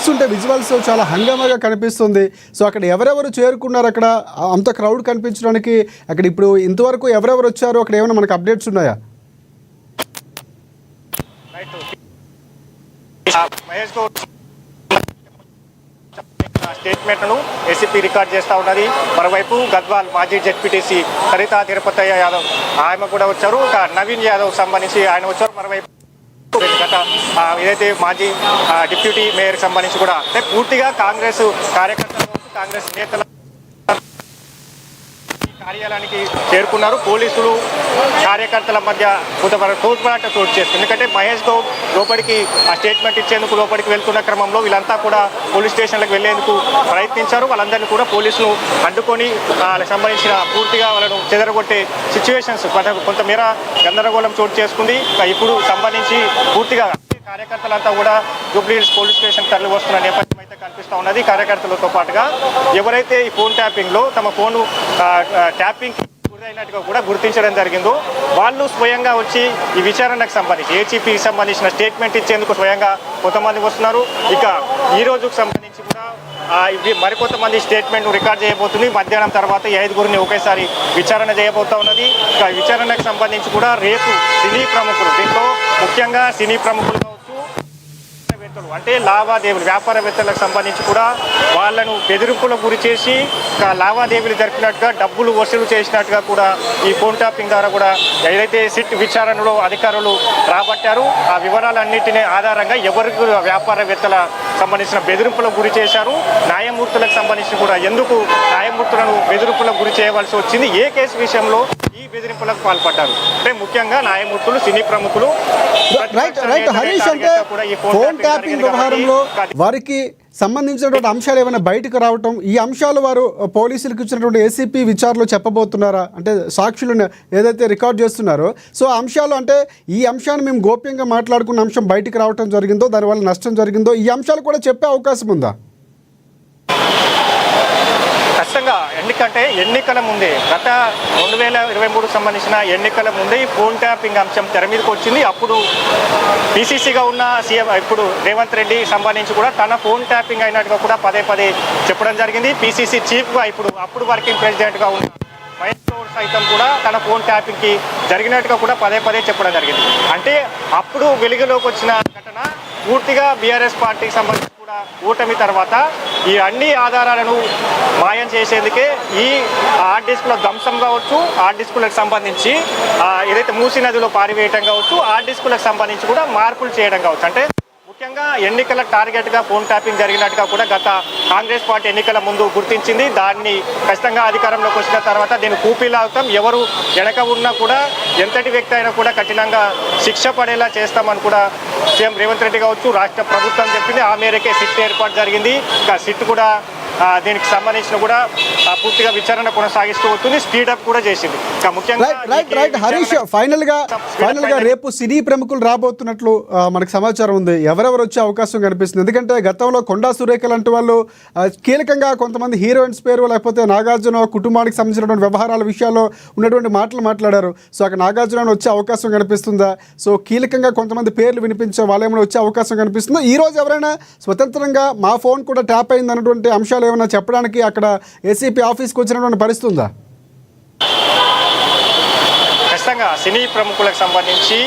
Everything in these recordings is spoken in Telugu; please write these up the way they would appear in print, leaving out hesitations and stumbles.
చూస్తుంటే విజువల్స్ చాలా హంగామాగా కనిపిస్తుంది. సో అక్కడ ఎవరెవరు చేరుకున్నారు, అక్కడ అంత క్రౌడ్ కనిపించడానికి అక్కడ ఇప్పుడు ఇంతవరకు ఎవరెవరు వచ్చారు, అక్కడ ఏమైనా మనకు అప్డేట్స్ ఉన్నాయా? మహేష్ గౌడ్ స్టేట్మెంట్ను ఏసీపీ రికార్డ్ చేస్తూ ఉన్నది. మరోవైపు గద్వాల్ మాజీ జెడ్పీటీసీ సరితా తిరుపతయ్య యాదవ్ ఆయన కూడా వచ్చారు. ఇక నవీన్ యాదవ్ సంబంధించి ఆయన వచ్చారు. మరోవైపు గత ఏదైతే మాజీ డిప్యూటీ మేయర్ సంబంధించి కూడా అంటే పూర్తిగా కాంగ్రెస్ కార్యకర్తలు కాంగ్రెస్ నేతల కార్యాలయానికి చేరుకున్నారు. పోలీసులు కార్యకర్తల మధ్య తోడ్పాట చోటు చేస్తుంది. ఎందుకంటే మహేష్ గౌడ్ లోపలికి ఆ స్టేట్మెంట్ ఇచ్చేందుకు లోపలికి వెళ్తున్న క్రమంలో వీళ్ళంతా కూడా పోలీస్ స్టేషన్లకు వెళ్లేందుకు ప్రయత్నించారు. వాళ్ళందరినీ కూడా పోలీసులు అడ్డుకొని వాళ్ళకి సంబంధించిన పూర్తిగా వాళ్ళను చెదరగొట్టే సిచ్యువేషన్స్ కొంతమేర గందరగోళం చోటు చేసుకుంది. ఇప్పుడు సంబంధించి పూర్తిగా కార్యకర్తలంతా కూడా జూబ్లీ హిల్స్ పోలీస్ స్టేషన్ తరలి వస్తున్న నేపథ్యం అయితే కనిపిస్తూ ఉన్నది. కార్యకర్తలతో పాటుగా ఎవరైతే ఈ ఫోన్ ట్యాపింగ్లో తమ ఫోను ట్యాపింగ్ గురైనట్టుగా కూడా గుర్తించడం జరిగిందో వాళ్ళు స్వయంగా వచ్చి ఈ విచారణకు సంబంధించి ఏసీపీకి సంబంధించిన స్టేట్మెంట్ ఇచ్చేందుకు స్వయంగా కొంతమంది వస్తున్నారు. ఇక ఈ రోజుకు సంబంధించి కూడా మరికొంతమంది స్టేట్మెంట్ రికార్డ్ చేయబోతుంది. మధ్యాహ్నం తర్వాత ఈ 5గురిని ఒకేసారి విచారణ చేయబోతా ఉన్నది. ఇక విచారణకు సంబంధించి కూడా రేపు సినీ ప్రముఖులు, దీంట్లో ముఖ్యంగా సినీ ప్రముఖులు అంటే లావాదేవీలు వ్యాపారవేత్తలకు సంబంధించి కూడా వాళ్ళను బెదిరింపులకు గురి చేసి లావాదేవీలు జరిపినట్టుగా డబ్బులు వసూలు చేసినట్టుగా కూడా ఈ ఫోన్ ట్యాపింగ్ ద్వారా కూడా ఏదైతే సిట్ విచారణలో అధికారులు రాబట్టారు ఆ వివరాలన్నింటినీ ఆధారంగా ఎవరికి వ్యాపారవేత్తల సంబంధించిన బెదిరింపులకు గురి చేశారు, న్యాయమూర్తులకు సంబంధించి కూడా ఎందుకు న్యాయమూర్తులను బెదిరింపులకు గురి చేయవలసి వచ్చింది, ఏ కేసు విషయంలో ఈ బెదిరింపులకు పాల్పడ్డారు అంటే ముఖ్యంగా న్యాయమూర్తులు సినీ ప్రముఖులు. హరీష్, అంటే ఫోన్ ట్యాపింగ్ వ్యవహారంలో వారికి సంబంధించినటువంటి అంశాలు ఏమైనా బయటకు రావటం, ఈ అంశాలు వారు పోలీసులకు ఇచ్చినటువంటి ఏసీపీ విచారణలో చెప్పబోతున్నారా? అంటే సాక్షులు ఏదైతే రికార్డ్ చేస్తున్నారో సో అంశాలు అంటే ఈ అంశాన్ని మేము గోప్యంగా మాట్లాడుకున్న అంశం బయటకు రావటం జరిగిందో, దానివల్ల నష్టం జరిగిందో, ఈ అంశాలు కూడా చెప్పే అవకాశం ఉందా? ఖచ్చితంగా. ఎందుకంటే ఎన్నికల ముందే గత 2023 సంబంధించిన ఎన్నికల ముందే ఈ ఫోన్ ట్యాపింగ్ అంశం తెర మీదకి వచ్చింది. అప్పుడు పీసీసీగా ఉన్న సీఎం ఇప్పుడు రేవంత్ రెడ్డి సంబంధించి కూడా తన ఫోన్ ట్యాపింగ్ అయినట్టుగా కూడా పదే పదే చెప్పడం జరిగింది. పీసీసీ చీఫ్గా అప్పుడు వర్కింగ్ ప్రెసిడెంట్గా ఉన్న మహేష్ గౌడ్ సైతం కూడా తన ఫోన్ ట్యాపింగ్కి జరిగినట్టుగా కూడా పదే పదే చెప్పడం జరిగింది. అంటే అప్పుడు వెలుగులోకి వచ్చిన ఘటన పూర్తిగా బీఆర్ఎస్ పార్టీకి సంబంధించి కూడా ఓటమి తర్వాత ఈ అన్ని ఆధారాలను మాయం చేసేందుకే ఈ హార్డ్ డిస్క్ల ధ్వంసం కావచ్చు, హార్డ్ డిస్కులకు సంబంధించి ఏదైతే మూసీ నదిలో పారివేయటం కావచ్చు, హార్డ్ డిస్కులకు సంబంధించి కూడా మార్పులు చేయడం కావచ్చు. అంటే ముఖ్యంగా ఎన్నికల టార్గెట్గా ఫోన్ ట్యాపింగ్ జరిగినట్టుగా కూడా గత కాంగ్రెస్ పార్టీ ఎన్నికల ముందు గుర్తించింది. దాన్ని ఖచ్చితంగా అధికారంలోకి వచ్చిన తర్వాత దీన్ని కూపీలాగుతాం, ఎవరు వెనక ఉన్నా కూడా ఎంతటి వ్యక్తి అయినా కూడా కఠినంగా శిక్ష పడేలా చేస్తామని కూడా సీఎం రేవంత్ రెడ్డి కావచ్చు రాష్ట్ర ప్రభుత్వం చెప్పింది. ఆ మేరకే సిట్ ఏర్పాటు జరిగింది. ఇంకా సిట్ కూడా దీనికి సంబంధించిన కూడా పూర్తిగా విచారణ కొనసాగిస్తూ వస్తుంది, స్పీడప్ కూడా చేసింది. ఇంకా ముఖ్యంగా హరీష్, ఫైనల్ గా రేపు సినీ ప్రముఖులు రాబోతున్నట్లు మనకు సమాచారం ఉంది. ఎవరెవరు వచ్చే అవకాశం కనిపిస్తుంది? ఎందుకంటే గతంలో కొండా సురేఖ లాంటి వాళ్ళు కీలకంగా కొంతమంది హీరోయిన్స్ పేరు లేకపోతే నాగార్జున కుటుంబానికి సంబంధించినటువంటి వ్యవహారాల విషయాల్లో ఉన్నటువంటి మాటలు మాట్లాడారు. సో అక్కడ నాగార్జున వచ్చే అవకాశం కనిపిస్తుందా? సో కీలకంగా కొంతమంది పేర్లు వినిపించే వాళ్ళేమైనా వచ్చే అవకాశం కనిపిస్తుందా? ఈ రోజు ఎవరైనా స్వతంత్రంగా మా ఫోన్ కూడా ట్యాప్ అయింది అన్నటువంటి అంశాలు ఏమైనా చెప్పడానికి అక్కడ ఏసీపీ ఆఫీస్కి వచ్చినటువంటి పరిస్థితి ఉందా? ఖచ్చితంగా సినీ ప్రముఖులకు సంబంధించి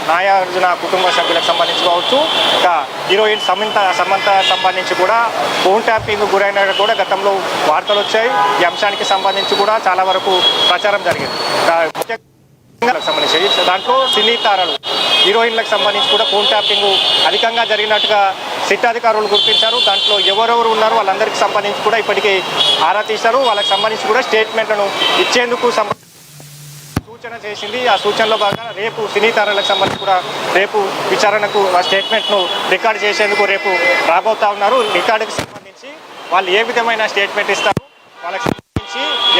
నాగార్జున కుటుంబ సభ్యులకు సంబంధించి కావచ్చు, ఇంకా హీరోయిన్ సమంత సంబంధించి కూడా ఫోన్ ట్యాపింగ్ గురైన కూడా గతంలో వార్తలు వచ్చాయి. ఈ అంశానికి సంబంధించి కూడా చాలా వరకు ప్రచారం జరిగింది. సంబంధించి దాంట్లో సినీ తారలు హీరోయిన్లకు సంబంధించి కూడా ఫోన్ ట్యాపింగ్ అధికంగా జరిగినట్టుగా సిట్ అధికారులు గుర్తించారు. దాంట్లో ఎవరెవరు ఉన్నారో వాళ్ళందరికీ సంబంధించి కూడా ఇప్పటికీ ఆరా తీశారు. వాళ్ళకి సంబంధించి కూడా స్టేట్మెంట్లను ఇచ్చేందుకు సూచన చేసింది. ఆ సూచనలో భాగంగా రేపు సినీ తారలకు సంబంధించి కూడా రేపు విచారణకు ఆ స్టేట్మెంట్ను రికార్డు చేసేందుకు రేపు రాబోతా ఉన్నారు. రికార్డుకి సంబంధించి వాళ్ళు ఏ విధమైన స్టేట్మెంట్ ఇస్తారు, వాళ్ళకి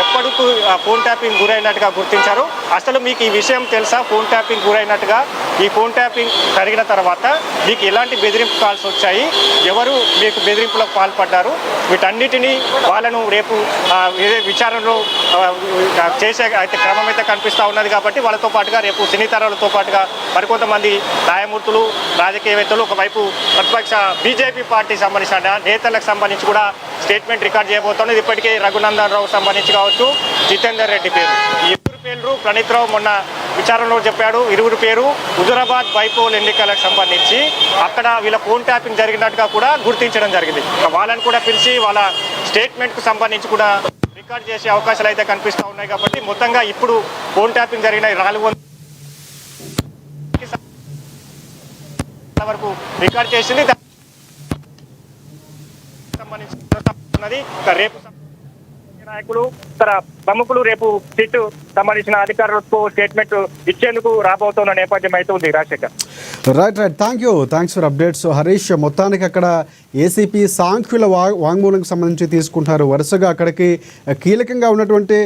ఎప్పటికూ ఫోన్ ట్యాపింగ్ గురైనట్టుగా గుర్తించారు. అసలు మీకు ఈ విషయం తెలుసా? ఫోన్ ట్యాపింగ్ గురైనట్టుగా ఈ ఫోన్ ట్యాపింగ్ జరిగిన తర్వాత మీకు ఎలాంటి బెదిరింపు కాల్స్ వచ్చాయి, ఎవరు మీకు బెదిరింపులకు పాల్పడ్డారు, వీటన్నిటినీ వాళ్ళను రేపు ఏదే విచారణలో చేసే అయితే క్రమం అయితే కనిపిస్తూ ఉన్నది కాబట్టి వాళ్ళతో పాటుగా రేపు సినీ తారలతో పాటుగా మరికొంతమంది న్యాయమూర్తులు రాజకీయవేత్తలు ఒకవైపు ప్రతిపక్ష బీజేపీ పార్టీ సంబంధించిన నేతలకు సంబంధించి కూడా స్టేట్మెంట్ రికార్డ్ చేయబోతున్నది. ఇప్పటికే రఘునందన్ రావు సంబంధించి కావచ్చు, జితేందర్ రెడ్డి పేరు, ఈ ఇద్దరు పేర్లు ప్రణీత్ రావు మొన్న విచారణలో చెప్పాడు. ఇరువురు పేరు హుజురాబాద్ బైపోల్ ఎన్నికలకు సంబంధించి అక్కడ వీళ్ళ ఫోన్ ట్యాపింగ్ జరిగినట్టుగా కూడా గుర్తించడం జరిగింది. వాళ్ళని కూడా పిలిచి వాళ్ళ స్టేట్మెంట్కు సంబంధించి కూడా రికార్డ్ చేసే అవకాశాలు అయితే కనిపిస్తూ ఉన్నాయి. కాబట్టి మొత్తంగా ఇప్పుడు ఫోన్ ట్యాపింగ్ జరిగిన 400 వరకు రికార్డ్ చేసింది. సంబంధించి రేపు నాయకులు ప్రముఖులు రేపు సిట్ సంబంధించిన అధికారులకు స్టేట్మెంట్ ఇచ్చేందుకు రాబోతున్న నేపథ్యం అయితే ఉంది. Rajasekhar, right thanks for updates. Harish, మొత్తానికి అక్కడ ఏసీపీ సాంఖ్యుల వాంగ్మూలంకి సంబంధించి తీసుకుంటారు. వరుసగా అక్కడికి కీలకంగా ఉన్నటువంటి